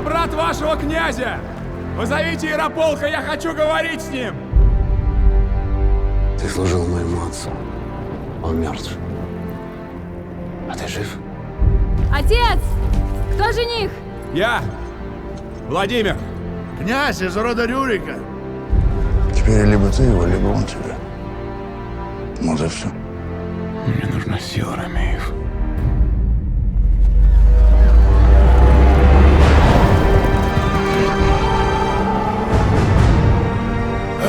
Я брат вашего князя! Позовите Ярополка, я хочу говорить с ним! Ты служил моему отцу. Он мертв. А ты жив? Отец! Кто жених? Я! Владимир! Князь из рода Рюрика. Теперь либо ты его, либо он тебя. Вот и все. Мне нужна сила, Ромеев.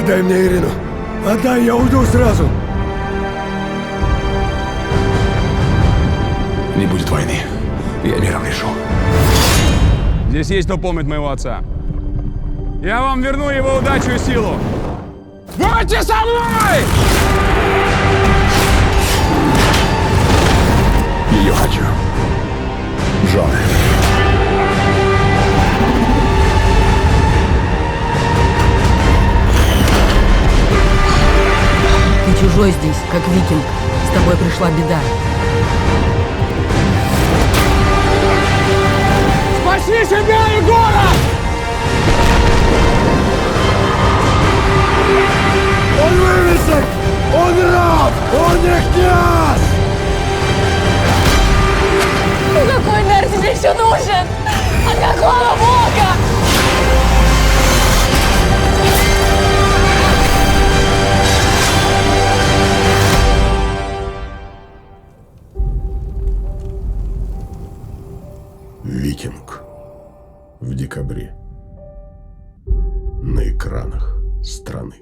Отдай мне Ирину. Отдай, я уйду сразу. Не будет войны. Я миром решу. Здесь есть кто помнит моего отца. Я вам верну его удачу и силу. Будьте со мной! Ее хочу. Жены. Ты чужой здесь, как викинг. С тобой пришла беда. Спаси себя и город! Он вывесок! Он раб! Он не князь! Какой нар тебе еще нужен? От какого бога? Викинг. В декабре. На экранах страны.